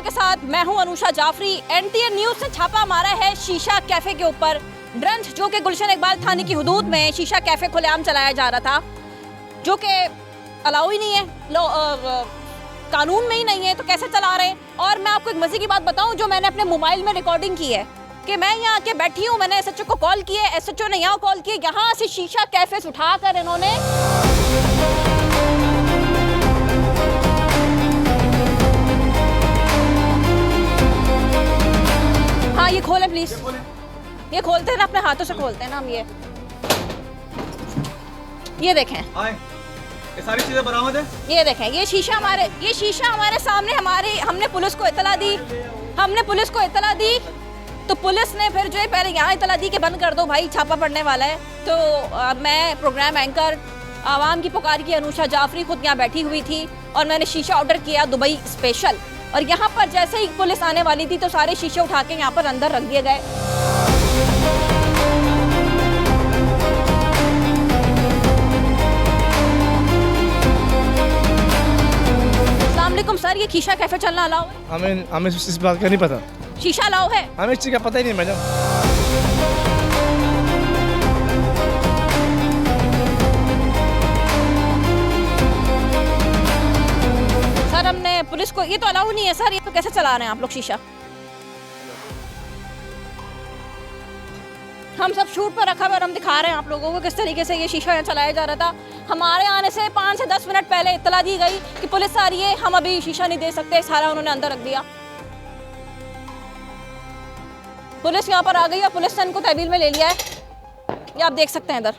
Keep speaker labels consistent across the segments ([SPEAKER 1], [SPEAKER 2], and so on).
[SPEAKER 1] के साथ मैं हूं अनुषा जाफरी। एनटीएन न्यूज ने छापा मारा है शीशा कैफे के ऊपर। ड्रंच जो कि गुलशन इकबाल थाने की हुदूद में शीशा कैफे खुलेआम चलाया जा रहा था, जो कि अलाउ ही नहीं है, कानून में ही नहीं है, तो कैसे चला रहे हैं। और मैं आपको एक मजे की बात बताऊं, जो मैंने अपने मोबाइल में रिकॉर्डिंग की है कि मैं यहाँ आके बैठी हूँ, मैंने एसएचओ को कॉल किया, एसएचओ ने यहाँ कॉल किया, यहाँ से शीशा कैफे से उठाकर इन्होंने हाँ ये खोलें प्लीज, ये खोलते हैं ना, अपने हाथों से खोलते हैं ना हम। ये देखें,
[SPEAKER 2] ये सारी चीजें बरामद है।
[SPEAKER 1] ये देखें, ये शीशा हमारे सामने, हमने पुलिस को इतला दी, तो पुलिस ने फिर जो है पहले यहाँ इतला दी कि बंद कर दो भाई, छापा पड़ने वाला है। तो मैं प्रोग्राम एंकर आवाम की पुकार की अनुषा जाफरी खुद यहाँ बैठी हुई थी और मैंने शीशा ऑर्डर किया दुबई स्पेशल। और यहाँ पर जैसे ही पुलिस आने वाली थी तो सारे शीशे उठा के यहाँ पर अंदर रख दिए गए। अस्सलाम वालेकुम सर, ये शीशा कैफे चलना अलाउ है?
[SPEAKER 3] हमें इस बात का नहीं पता।
[SPEAKER 1] शीशा अलाउ है?
[SPEAKER 3] हमें इस चीज़ का पता ही नहीं मैडम।
[SPEAKER 1] सर हमने पुलिस को, ये तो अलाउ नहीं है सर, ये तो कैसे चला रहे हैं आप लोग शीशा? हम सब शूट पर रखा हुआ और हम दिखा रहे हैं आप लोगों को किस तरीके से ये शीशा यहाँ चलाया जा रहा था। हमारे आने से 5 से 10 मिनट पहले इत्तला दी गई कि पुलिस आ रही है, हम अभी शीशा नहीं दे सकते, सारा उन्होंने अंदर रख दिया। पुलिस यहाँ पर आ गई और पुलिस ने इनको तहवील में ले लिया है, ये आप देख सकते हैं इधर।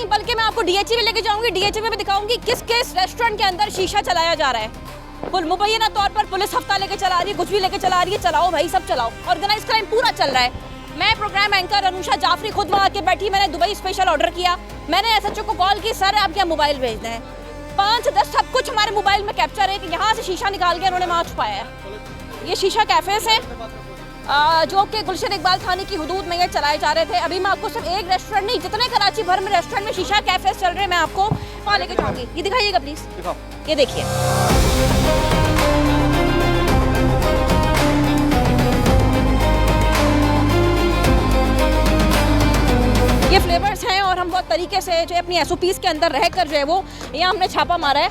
[SPEAKER 1] बल्कि मैं आपको डीएचए में लेके जाऊंगी, डीएचए में भी दिखाऊंगी किस रेस्टोरेंट के अंदर शीशा चलाया जा रहा है। मुबैना तौर पर पुलिस हफ्ता लेके चला रही है, कुछ भी लेके चला रही है, चलाओ भाई, सब चलाओ। ऑर्गेनाइज क्राइम पूरा चल रहा है। मैं प्रोग्राम एंकर अनुषा जाफरी खुद वहाँ आके बैठी, मैंने दुबई स्पेशल ऑर्डर किया, मैंने एसएचओ को कॉल की, सर आप क्या मोबाइल भेजना है? 5 से 10 सब कुछ हमारे मोबाइल में कैप्चर है कि यहाँ से शीशा निकाल के उन्होंने वहाँ छुपाया है। ये शीशा कैफे से जो कि गुलशन इकबाल थाने की हुदूद में ये चलाए जा रहे थे। अभी मैं आपको सिर्फ एक रेस्टोरेंट नहीं, जितने कराची भर में रेस्टोरेंट में शीशा कैफे चल रहे हैं, मैं आपको वहाँ लेके जाऊंगी। ये दिखाइएगा प्लीज, ये देखिए, ये फ्लेवर्स हैं और हम बहुत तरीके से जो अपनी एसओपीज के अंदर रहकर जो है वो यहाँ हमने छापा मारा है।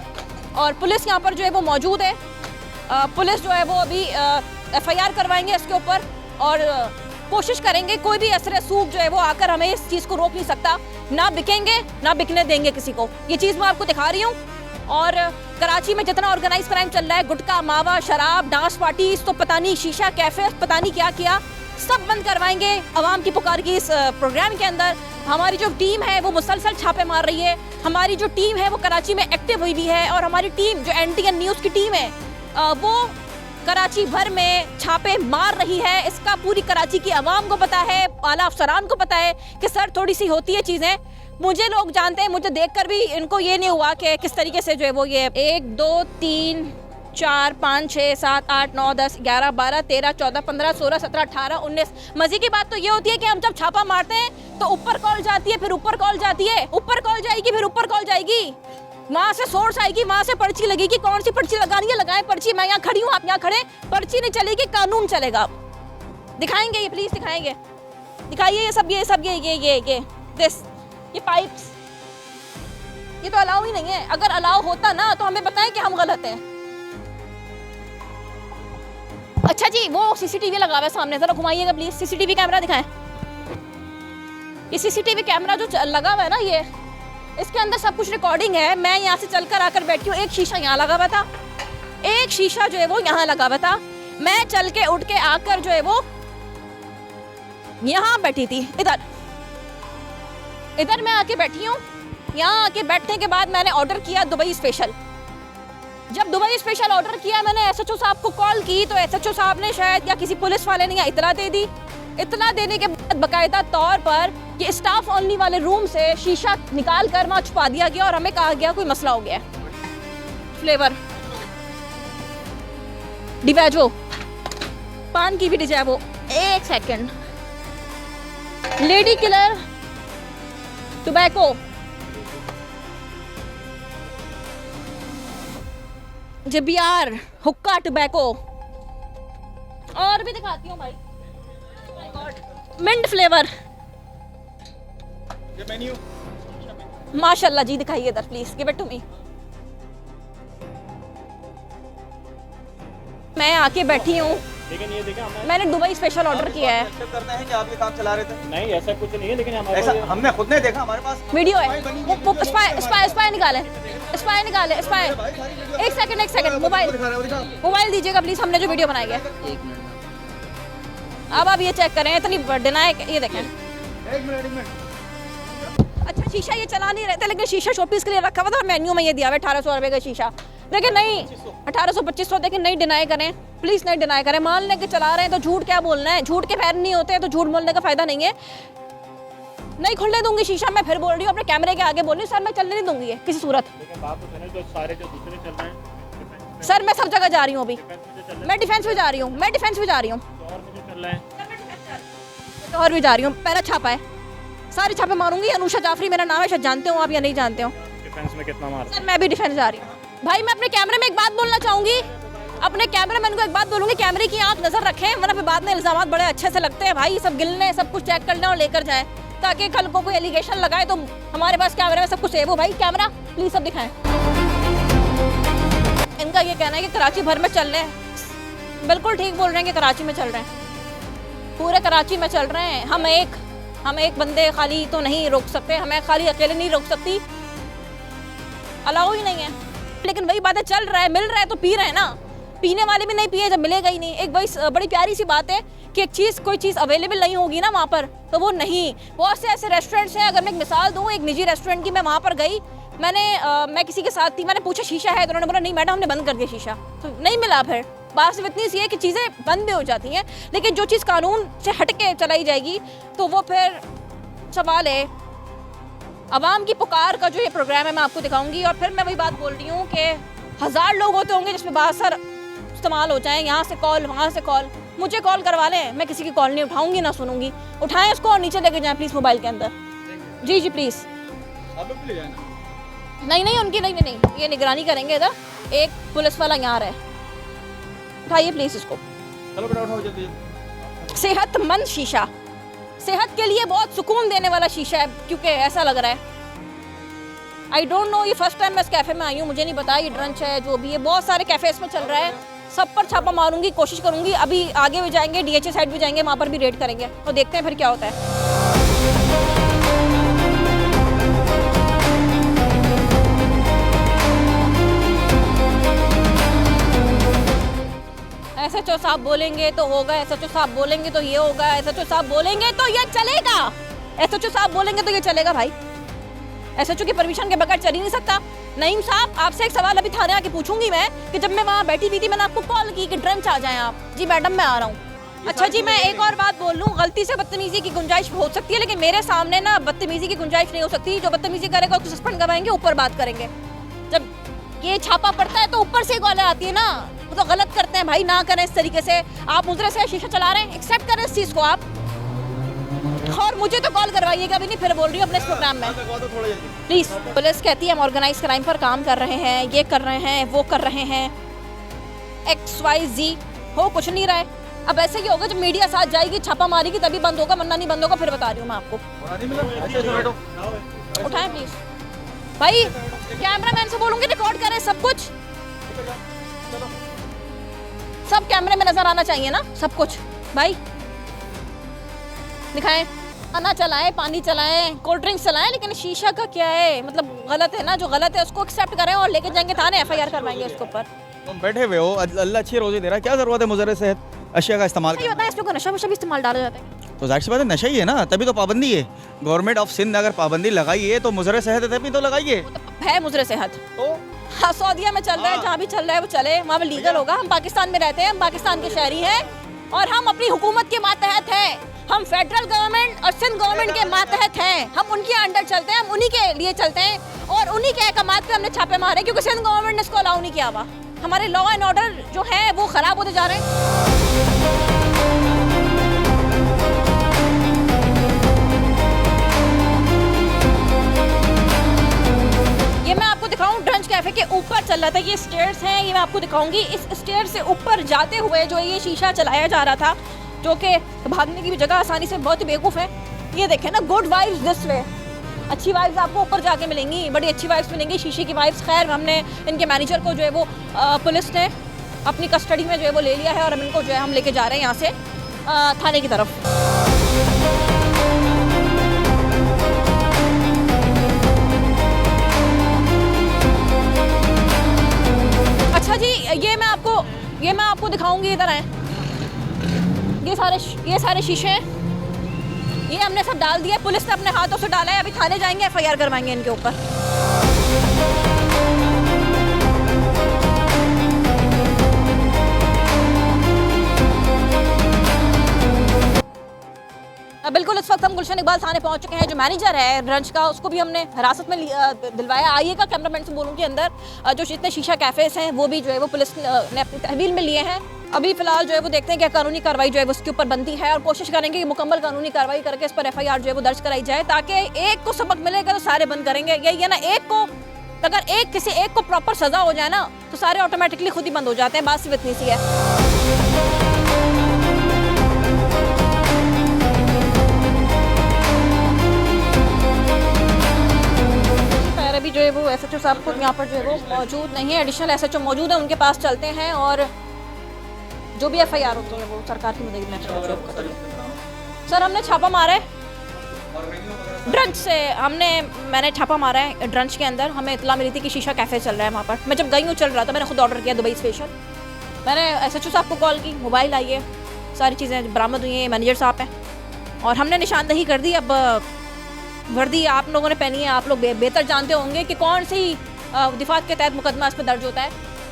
[SPEAKER 1] और पुलिस यहाँ पर जो है वो मौजूद है। पुलिस जो है वो अभी एफआईआर करवाएंगे इसके ऊपर और कोशिश करेंगे, कोई भी असर सूख जो है वो आकर हमें इस चीज़ को रोक नहीं सकता। ना बिकेंगे, ना बिकने देंगे किसी को। ये चीज़ मैं आपको दिखा रही हूँ। और कराची में जितना ऑर्गेनाइज क्राइम चल रहा है, गुटखा, मावा, शराब, डांस पार्टीज, तो पता नहीं शीशा कैफे, पता नहीं क्या किया, सब बंद करवाएंगे आवाम की पुकार की इस प्रोग्राम के अंदर। हमारी जो टीम है वो मुसलसल छापे मार रही है। हमारी जो टीम है वो कराची में एक्टिव हुई भी है और हमारी टीम जो एनटीएन न्यूज़ की टीम है वो कराची भर में छापे मार रही है। इसका पूरी कराची की आवाम को पता है, आला अफसरान को पता है कि सर थोड़ी सी होती है चीज़ें। मुझे लोग जानते हैं, मुझे देखकर भी इनको ये नहीं हुआ कि किस तरीके से जो है वो ये 1 2 3 4 5 6 7 8 9 10 11 12 13 14 15 16 17 18 19। मजे की बात तो ये होती है कि हम जब छापा मारते हैं तो ऊपर कॉल जाती है, फिर ऊपर कॉल जाती है, ऊपर कॉल जाएगी, फिर ऊपर कॉल जाएगी, वहाँ से सोर्स आएगी, वहाँ से पर्ची लगेगी। कौन सी पर्ची लगानी है, लगाएं पर्ची। मैं यहाँ खड़ी हूँ, आप यहाँ खड़े, पर्ची नहीं चलेगी, कानून चलेगा। दिखाएंगे ये, प्लीज दिखाएंगे, दिखाइए ये सब दिस, ये पाइप्स, ये तो अलाउ ही नहीं है। अगर अलाउ होता ना तो हमें बताएं कि हम गलत हैं। अच्छा जी, वो सीसीटीवी लगा हुआ है सामने, जरा घुमाइएगा प्लीज, सीसीटीवी कैमरा दिखाएं। ये सीसीटीवी कैमरा जो लगा हुआ है ना, ये इसके अंदर सब कुछ रिकॉर्डिंग है। मैं यहाँ से चलकर आकर बैठी हूँ, एक शीशा यहाँ लगा हुआ था, एक शीशा जो है वो यहाँ लगा हुआ था। मैं चल के उठ के आकर जो है वो यहाँ बैठी थी, इधर मैं आके बैठी हूँ। यहाँ आके बैठने के बाद मैंने ऑर्डर किया दुबई स्पेशल। जब दुबई स्पेशल ऑर्डर किया, मैंने एसएचओ साहब को कॉल की तो एसएचओ साहब ने शायद या किसी पुलिस वाले ने इतला दे दी। इतला देने के बाद बाकायदा तौर पर ये स्टाफ ओनली वाले रूम से शीशा निकाल कर वहाँ छुपा दिया गया और हमें कहा गया कोई मसला हो गया है। फ्लेवर डिवाजो पान की भी डिजाबो, एक second, lady killer, tobacco, JBR, हुक्का, टोबैको, और भी दिखाती हूँ भाई, मिंट फ्लेवर,
[SPEAKER 2] ये मेन्यू
[SPEAKER 1] माशाल्लाह जी, दिखाइए इधर please, give it to me. मैं आके बैठी हूँ,
[SPEAKER 4] लेकिन ये देखा हमने
[SPEAKER 1] मैंने दुबई स्पेशल ऑर्डर किया है।
[SPEAKER 2] एक्सेप्ट करते हैं कि आप ये काम चला रहे थे?
[SPEAKER 4] नहीं ऐसा कुछ नहीं है, लेकिन हमारे
[SPEAKER 2] ऐसा
[SPEAKER 4] पास
[SPEAKER 2] हमने खुद ने देखा, हमारे पास
[SPEAKER 1] वीडियो है,
[SPEAKER 2] फाइल बनी
[SPEAKER 1] वो
[SPEAKER 2] है,
[SPEAKER 1] स्पाई निकाले, स्पाई निकाले, स्पाई। एक सेकंड, मोबाइल
[SPEAKER 2] दिखा रहा है, वो दिखा।
[SPEAKER 1] मोबाइल दीजिएगा प्लीज, हमने जो वीडियो बनाई है। अब आप ये चेक करें, इतनी डिनाई, ये देखें।
[SPEAKER 2] एक मिनट।
[SPEAKER 1] अच्छा शीशा ये चला नहीं रहे थे, लेकिन शीशा शोपीस के लिए रखा हुआ था, मेन्यू में ये दिया हुआ 1800 रुपये का शीशा। लेकिन नहीं 1800-2500, लेकिन नहीं डिनाई करें प्लीज़, नहीं डिनाई करें। मान लें कि चला रहे हैं तो झूठ क्या बोलना है, झूठ के पैर नहीं होते हैं तो झूठ बोलने का फ़ायदा नहीं है। नहीं खुलने दूंगी शीशा, मैं फिर बोल रही हूँ, अपने कैमरे के आगे बोल रही हूँ, सर मैं चलने नहीं दूंगी ये किसी सूरत।
[SPEAKER 4] लेकिन बात तो सुने, जो सारे जो दूसरे चल रहे हैं
[SPEAKER 1] सर मैं सब जगह जा रही हूँ अभी,
[SPEAKER 4] डिफेंस में जो चल रहे
[SPEAKER 1] मैं डिफेंस में जा रही हूँ,
[SPEAKER 4] हैं और में जो चल रहे हैं,
[SPEAKER 1] तो और भी जा रही हूँ। पहला छापा है, सारे छापे मारूंगी। अनुषा जाफरी मेरा नाम है, शायद जानते हो आप या नहीं जानते हो।
[SPEAKER 4] डिफेंस में कितना मार
[SPEAKER 1] सर मैं भी डिफेंस जा रही हूँ। भाई मैं अपने कैमरे में एक बात बोलना चाहूंगी, अपने कैमरामैन को एक बात बोलूंगी, कैमरे की आंख नजर रखें, वरना फिर बाद में इल्जाम बड़े अच्छे से लगते हैं भाई, सब गिलने सब कुछ चेक कर लें और लेकर जाएं, ताकि कल को कोई एलिगेशन लगाए तो हमारे पास कैमरे में सब कुछ सेव हो। भाई कैमरा प्लीज सब दिखाएं। इनका ये कहना है कि कराची भर में चल रहे हैं, बिल्कुल ठीक बोल रहे हैं कि कराची में चल रहे हैं, पूरे कराची में चल रहे हैं। हम एक बंदे खाली तो नहीं रोक सकते, हमें खाली अकेले नहीं रोक सकती, अलाउ ही नहीं है। लेकिन वही बात है, चल रहा है, मिल रहा है तो पी रहे हैं ना, पीने वाले भी नहीं पिए जब मिलेगा ही नहीं। एक बड़ी प्यारी सी बात है कि एक चीज़ कोई चीज़ अवेलेबल नहीं होगी ना वहाँ पर, तो वो नहीं। बहुत से ऐसे रेस्टोरेंट्स हैं, अगर मैं एक मिसाल दूँ, एक निजी रेस्टोरेंट की, मैं वहाँ पर गई, मैं किसी के साथ थी, मैंने पूछा शीशा है, तो उन्होंने बोला नहीं मैडम हमने बंद कर दिया शीशा, तो नहीं मिला। फिर बात सिर्फ इतनी सी है कि चीज़ें बंद भी हो जाती हैं, लेकिन जो चीज़ कानून से हट के चलाई जाएगी तो वो फिर सवाल है। अवाम की पुकार का जो ये प्रोग्राम है मैं आपको दिखाऊंगी, और फिर मैं वही बात बोल रही हूँ कि 1000 लोग होते होंगे जिसमें बासर इस्तेमाल हो जाए, यहाँ से कॉल वहाँ से कॉल, मुझे कॉल करवा लें, मैं किसी की कॉल नहीं उठाऊंगी ना सुनूंगी। उठाएं इसको और नीचे लेके जाएं प्लीज़ मोबाइल के अंदर। जी प्लीज़।
[SPEAKER 2] आप लोग भी ले जाना।
[SPEAKER 1] नहीं उनकी नहीं, ये निगरानी करेंगे इधर, एक पुलिस वाला यहाँ है। उठाइए प्लीज़ इसको।
[SPEAKER 2] चलो बेटा उठाओ जल्दी।
[SPEAKER 1] सेहतमंद शीशा, सेहत के लिए बहुत सुकून देने वाला शीशा है, क्योंकि ऐसा लग रहा है, आई डोंट नो, ये फर्स्ट टाइम मैं इस कैफ़े में आई हूँ, मुझे नहीं पता ये ड्रंच है जो भी है। बहुत सारे कैफ़े इसमें चल रहा है, सब पर छापा मारूंगी, कोशिश करूंगी। अभी आगे भी जाएंगे, DHA साइड भी जाएंगे, वहाँ पर भी रेड करेंगे, तो देखते हैं फिर क्या होता है। SHO साहब बोलेंगे तो होगा, SHO साहब बोलेंगे तो ये होगा, SHO साहब बोलेंगे तो ये चलेगा, SHO साहब बोलेंगे तो ये चलेगा। भाई SHO की परमिशन के बगैर चल ही नहीं सकता। नईम साहब आपसे एक सवाल अभी थाने आके पूछूंगी मैं, कि जब मैं वहाँ बैठी हुई थी मैंने आपको कॉल की कि ड्रंच आ जाएं आप। जी मैडम मैं आ रहा हूँ। अच्छा जी मैं एक और बात बोल लूँ, गलती से बदतमीजी की गुंजाइश हो सकती है, लेकिन मेरे सामने ना बदतमीजी की गुंजाइश नहीं हो सकती। जो बदतमीजी करेगा उसको सस्पेंड करवाएंगे, ऊपर बात करेंगे। जब ये छापा पड़ता है तो ऊपर से कॉलें आती है ना, वो तो गलत करते हैं भाई, ना करें इस तरीके से। आप मुझे से शीशा चला रहे हैं, एक्सेप्ट करें इस चीज़ को आप, और मुझे तो कॉल करवाइएगा भी नहीं, फिर बोल रही हूँ अपने इस प्रोग्राम में प्लीज़। पुलिस कहती है हम ऑर्गेनाइज क्राइम पर काम कर रहे हैं, ये कर रहे हैं, वो कर रहे हैं, XYZ, हो कुछ नहीं रहा है। अब ऐसे ही होगा, जब मीडिया साथ जाएगी छापा मारेगी तभी बंद होगा, वरना नहीं बंद होगा। फिर बता रही हूँ मैं आपको। उठाएं प्लीज़ भाई, कैमरामैन से बोलूँगी रिकॉर्ड करें सब कुछ, सब कैमरे में नजर आना चाहिए ना सब कुछ। भाई दिखाएं, खाना चलाएं, पानी चलाएं, कोल्ड ड्रिंक्स चलाएं, लेकिन शीशा का क्या है, मतलब गलत है ना, जो गलत है उसको एक्सेप्ट करें और लेके जाएंगे थाने, FIR करवाएंगे उसके ऊपर।
[SPEAKER 2] तुम बैठे हुए हो, अल्लाह अच्छी रोजी दे रहा है, क्या जरूरत है मुजर्रे सेहत अशिया का इस्तेमाल
[SPEAKER 1] ये बताएं, इसको नशा वशा भी इस्तेमाल डाला जाता है?
[SPEAKER 2] तो जाहिर सी बात है नशा ही है ना, तभी तो पाबंदी है। गवर्नमेंट ऑफ सिंध ने अगर पाबंदी लगाई है तो मुजर्रे सेहत है तभी तो लगाइए।
[SPEAKER 1] है मुजरे सेहत
[SPEAKER 2] तो
[SPEAKER 1] हाँ, सऊदीया में चल रहा है, जहाँ भी चल रहा है वो चले, वहाँ पे लीगल होगा। हम पाकिस्तान में रहते हैं, हम पाकिस्तान के शहरी हैं, और हम अपनी हुकूमत के मातहत हैं। हम फेडरल गवर्नमेंट और सिंध गवर्नमेंट के मातहत हैं, हम उनके अंडर चलते हैं, हम उन्हीं के लिए चलते हैं, और उन्हीं के अहकामात पे हमने छापे मारे, क्योंकि सिंध गवर्नमेंट ने इसको अलाउ नहीं किया हुआ। हमारे लॉ एंड ऑर्डर जो है वो ख़राब होते जा रहे हैं। चल रहा था। ये स्टेयर्स हैं, ये मैं आपको दिखाऊंगी। इस स्टेयर से ऊपर जाते हुए जो ये शीशा चलाया जा रहा था, जो कि भागने की भी जगह आसानी से बहुत ही बेवकूफ़ है। ये देखें ना, गुड वाइब्स दिस वे, अच्छी वाइब्स आपको ऊपर जाके मिलेंगी, बड़ी अच्छी वाइब्स मिलेंगी, शीशे की वाइब्स। खैर हमने इनके मैनेजर को जो है वो पुलिस ने अपनी कस्टडी में जो है वो ले लिया है और हम इनको जो है हम लेके जा रहे हैं यहाँ से थाने की तरफ। अच्छा जी, ये मैं आपको दिखाऊंगी, इधर आए। ये सारे शीशे हैं, ये हमने सब डाल दिया, पुलिस ने अपने हाथों से डाला है। अभी थाने जाएंगे, एफआईआर करवाएंगे इनके ऊपर। बिल्कुल, इस वक्त हम गुलशन इकबाल थाने पहुंच चुके हैं। जो मैनेजर है रंच का, उसको भी हमने हिरासत में दिलवाया। आइएगा कैमरामैन से बोलूँ कि अंदर जो जितने शीशा कैफ़ेज़ हैं वो भी जो है वो पुलिस ने अपनी तहवील में लिए हैं। अभी फिलहाल जो है वो देखते हैं क्या कानूनी कार्रवाई जो है वो उसके ऊपर बनती है, और कोशिश करेंगे कि मुकम्मल कानूनी कार्रवाई करके इस पर एफआईआर जो है वो दर्ज कराई जाए, ताकि एक को सबक मिलेगा तो सारे बंद करेंगे। यही है ना, अगर किसी एक को प्रॉपर सज़ा हो जाए ना तो सारे ऑटोमेटिकली खुद ही बंद हो जाते हैं। बात सिर्फ इतनी सी है। अभी जो है वो एसएचओ साहब को यहाँ पर जो है वो मौजूद नहीं है, एडिशनल एसएचओ मौजूद है, उनके पास चलते हैं और जो भी एफआईआर होती है वो सरकार की मदद में। सर, हमने छापा मारा है ड्रंच से, मैंने छापा मारा है ड्रंच के अंदर। हमें इतला मिली थी कि शीशा कैफ़े चल रहा है वहाँ पर। मैं जब गई हूँ चल रहा था, मैंने खुद ऑर्डर किया दुबई स्पेशल। मैंने एसएचओ साहब को कॉल की, मोबाइल आई है, सारी चीज़ें बरामद हुई हैं, मैनेजर साहब हैं और हमने निशानदही कर दी। अब वर्दी आप लोगों ने पहनी है, आप लोग बेहतर जानते होंगे कि कौन सी दिफात के तहत मुकदमा इस पर दर्ज होता है।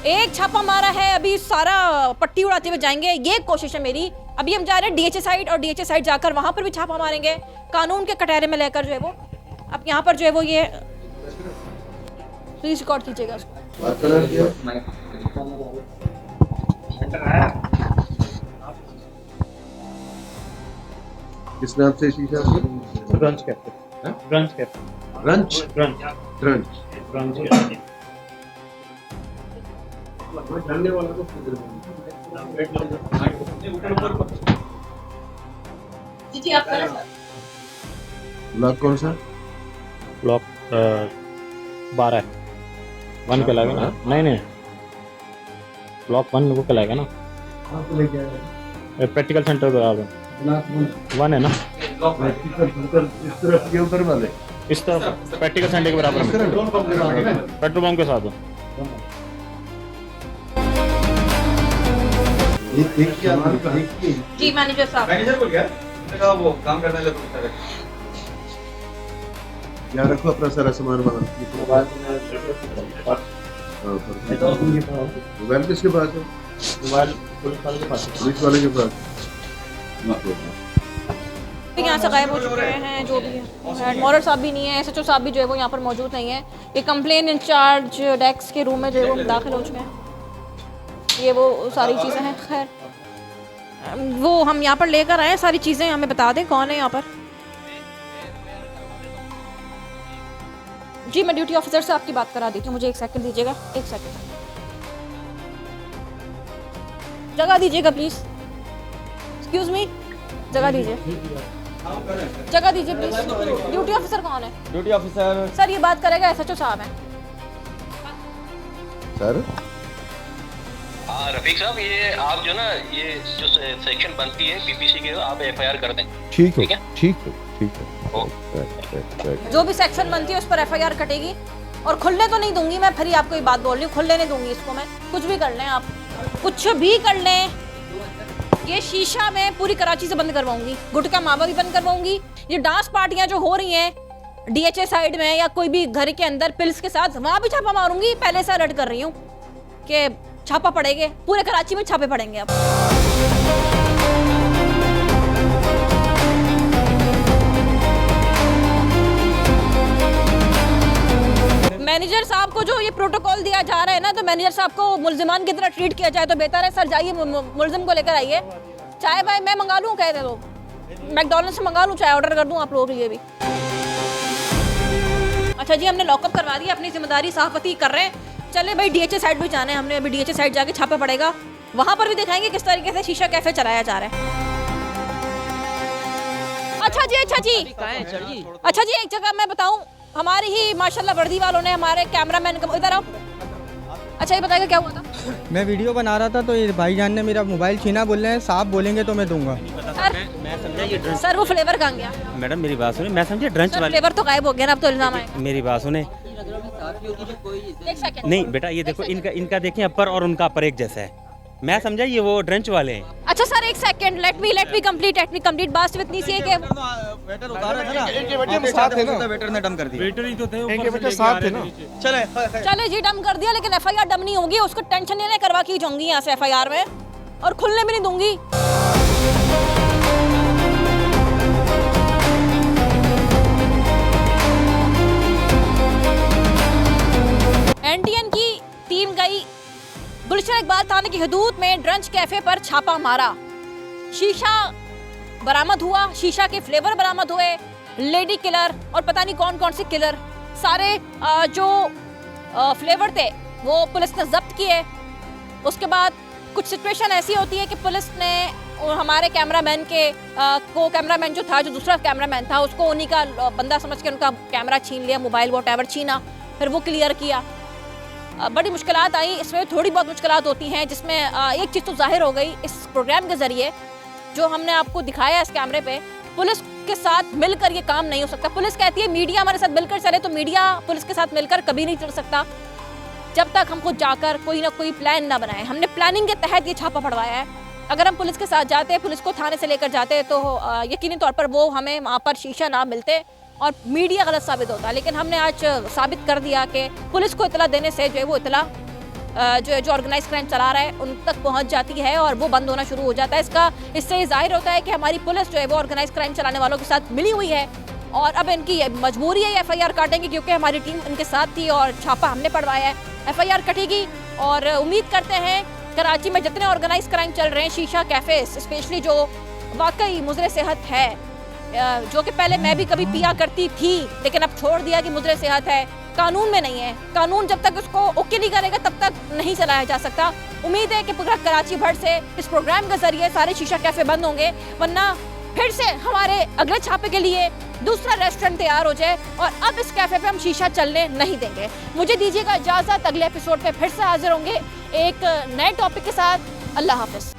[SPEAKER 1] एक छापा मारा है, अभी सारा पट्टी उड़ाते हुए जाएंगे, ये कोशिश है मेरी। अभी हम जा रहे हैं डीएचए साइड, और डीएचए साइड जाकर वहाँ पर भी छापा मारेंगे कानून के कटहरे में लेकर जो है वो। अब यहाँ पर जो है वो ये प्लीज रिकॉर्ड कीजिएगा उसको।
[SPEAKER 5] किस नाम से शीशा?
[SPEAKER 4] Brunch cafe. Brunch cafe.
[SPEAKER 5] रंच
[SPEAKER 4] ब्रंच
[SPEAKER 5] रंच
[SPEAKER 4] ब्रंच कैफे।
[SPEAKER 1] जी आप करें सर।
[SPEAKER 5] ब्लॉक कौन सा?
[SPEAKER 4] ब्लॉक 12 1 कहलाएगा ना? नहीं, ब्लॉक 1 को कहलाएगा ना? प्रैक्टिकल सेंटर पे आप 1 है ना?
[SPEAKER 5] इस तरफ के उधर वाले,
[SPEAKER 4] इस तरफ प्रैक्टिकल सेंटर के बराबर में पेट्रोल पंप के साथ हो।
[SPEAKER 1] जी मैनेजर साहब।
[SPEAKER 2] मैनेजर को क्या कहा, वो काम करने लगे।
[SPEAKER 5] यहाँ रखो अपना सारा सामान वहाँ। मोबाइल किसके पास है?
[SPEAKER 4] मोबाइल पुलिस वाले के पास है।
[SPEAKER 5] पुलिस वाले के पास।
[SPEAKER 1] यहाँ से गायब हो चुके हैं जो भी है। मॉडल साहब भी नहीं है, एसएचओ साहब भी जो है वो यहाँ पर मौजूद नहीं है। ये कंप्लेन इंचार्ज डेस्क के रूम में जो है वो दाखिल हो चुके हैं। ये वो सारी चीज़ें हैं। खैर वो हम यहाँ पर लेकर आए सारी चीज़ें, हमें बता दें कौन है यहाँ पर। जी मैं ड्यूटी ऑफिसर से आपकी बात करा देती हूँ, मुझे 1 सेकंड दीजिएगा, 1 सेकंड जगह दीजिएगा प्लीज़। एक्सक्यूज मी, जगह दीजिए, जगह दीजिए प्लीज। ड्यूटी ऑफिसर कौन है?
[SPEAKER 2] ड्यूटी ऑफिसर
[SPEAKER 1] सर ये बात करेगा एसएचओ साहब हैं।
[SPEAKER 5] सर
[SPEAKER 6] रफीक साहब, ये आप जो ना ये जो सेक्शन बनती है बीपीसी के, आप एफआईआर कर दें।
[SPEAKER 5] ठीक है,
[SPEAKER 6] ठीक है?
[SPEAKER 5] ठीक है, ठीक है।
[SPEAKER 1] जो भी सेक्शन बनती है उस पर एफआईआर कटेगी, और खुलने तो नहीं दूंगी मैं, फिर ही आपको ये बात बोल रही हूँ, खुलने नहीं दूंगी इसको मैं। कुछ भी कर लें आप, कुछ भी कर लें, ये शीशा मैं पूरी कराची से बंद करवाऊंगी, गुटखा मावा भी बंद करवाऊंगी। ये डांस पार्टियां जो हो रही हैं डीएचए साइड में या कोई भी घर के अंदर पिल्स के साथ, वहां भी छापा मारूंगी। पहले से अलर्ट कर रही हूँ कि छापा पड़ेंगे, पूरे कराची में छापे पड़ेंगे अब। मैनेजर साहब को जो ये प्रोटोकॉल दिया जा रहा है ना, तो मैनेजर साहब को मुल्जिमान की तरह ट्रीट किया जाए तो बेहतर है। सर जाइए मुल्जिम को लेकर आइए। चाय भाई मैं मंगा लूँ, कह दे लो मैकडॉनल्ड से मंगा लूँ, चाय ऑर्डर कर दूँ आप लोगों के लिए भी। अच्छा जी, हमने लॉकअप करवा दिया, अपनी जिम्मेदारी सहाफती कर रहे हैं। चले भाई डीएचए साइड भी जाना है, हमने अभी डीएचए साइड जाके छापा पड़ेगा, वहां पर भी दिखाएंगे किस तरीके से शीशा कैफे चलाया जा रहा है। अच्छा जी अच्छा जी एक जगह मैं बताऊं, हमारी ही माशाल्लाह वर्दी वालों ने हमारे कैमरामैन को, इधर आओ, अच्छा ये बताएगा क्या हुआ था?
[SPEAKER 7] मैं वीडियो बना रहा था तो ये भाईजान ने मेरा मोबाइल छीना, बोल रहे हैं साफ बोलेंगे तो मैं दूंगा।
[SPEAKER 1] सर वो फ्लेवर कहाँ गया?
[SPEAKER 8] मैडम मेरी बात सुने, मैं समझे ड्रंच वाले,
[SPEAKER 1] फ्लेवर तो गायब हो गया ना, अब तो इल्जाम आएगा।
[SPEAKER 8] मेरी बात सुने,
[SPEAKER 1] एक सेकंड
[SPEAKER 8] नहीं बेटा ये देखो इनका देखें अपर और उनका अपर एक जैसा है, मैं समझा ये वो ड्रंच वाले हैं।
[SPEAKER 1] अच्छा सर एक सेकंड, लेट मी कंप्लीट बात सिर्फ इतनी सी है कि
[SPEAKER 2] वेटर उतारा था ना,
[SPEAKER 3] इनके बेटे साथ थे ना,
[SPEAKER 2] वेटर ने डम कर दिया।
[SPEAKER 4] वेटर ही तो थे,
[SPEAKER 3] इनके बेटे साथ थे ना।
[SPEAKER 2] चले
[SPEAKER 1] जी डम कर दिया, लेकिन एफआईआर डम नहीं होगी, उसको टेंशन नहीं करवा के जाऊंगी यहाँ से एफआईआर में, और खुलने भी नहीं दूंगी। एनटीएन की टीम गई गुलशन इकबाल थाने की हदूद में ड्रंच कैफे पर छापा मारा, शीशा बरामद हुआ, शीशा के फ्लेवर बरामद हुए, लेडी किलर और पता नहीं कौन कौन से किलर, सारे जो फ्लेवर थे वो पुलिस ने जब्त किए। उसके बाद कुछ सिचुएशन ऐसी होती है कि पुलिस ने हमारे कैमरामैन के कैमरामैन जो था, जो दूसरा कैमरामैन था, उसको उन्हीं का बंदा समझ के उनका कैमरा छीन लिया, मोबाइल वॉटएवर छीना, फिर वो क्लियर किया। बड़ी मुश्किलात आई, इसमें थोड़ी बहुत मुश्किलात होती हैं, जिसमें एक चीज़ तो जाहिर हो गई इस प्रोग्राम के ज़रिए जो हमने आपको दिखाया इस कैमरे पे, पुलिस के साथ मिलकर ये काम नहीं हो सकता। पुलिस कहती है मीडिया हमारे साथ मिलकर चले, तो मीडिया पुलिस के साथ मिलकर कभी नहीं चल सकता जब तक हम खुद जाकर कोई ना कोई प्लान ना बनाए। हमने प्लानिंग के तहत ये छापा पड़वाया है। अगर हम पुलिस के साथ जाते, पुलिस को थाने से लेकर जाते, तो यकीनी तौर पर वो हमें वहाँ पर शीशा ना मिलते और मीडिया गलत साबित होता। लेकिन हमने आज साबित कर दिया कि पुलिस को इतला देने से जो है वो इतला जो ऑर्गेनाइज क्राइम चला रहा है उन तक पहुंच जाती है और वो बंद होना शुरू हो जाता है। इससे जाहिर होता है कि हमारी पुलिस जो है वो ऑर्गेनाइज क्राइम चलाने वालों के साथ मिली हुई है, और अब इनकी मजबूरी है एफआईआर काटेंगे, क्योंकि हमारी टीम इनके साथ थी और छापा हमने पड़वाया है। एफआईआर कटेगी और उम्मीद करते हैं कराची में जितने ऑर्गेनाइज क्राइम चल रहे हैं, शीशा कैफे स्पेशली जो वाकई मुज़रे सेहत है, जो कि पहले मैं भी कभी पिया करती थी लेकिन अब छोड़ दिया कि मुज़रे सेहत है, कानून में नहीं है। कानून जब तक उसको ओके नहीं करेगा तब तक नहीं चलाया जा सकता। उम्मीद है कि पूरा कराची भर से इस प्रोग्राम के जरिए सारे शीशा कैफे बंद होंगे, वरना फिर से हमारे अगले छापे के लिए दूसरा रेस्टोरेंट तैयार हो जाए और अब इस कैफे पे हम शीशा चलने नहीं देंगे। मुझे दीजिएगा इजाज़त, अगले एपिसोड पे फिर से हाजिर होंगे एक नए टॉपिक के साथ। अल्लाह हाफिज़।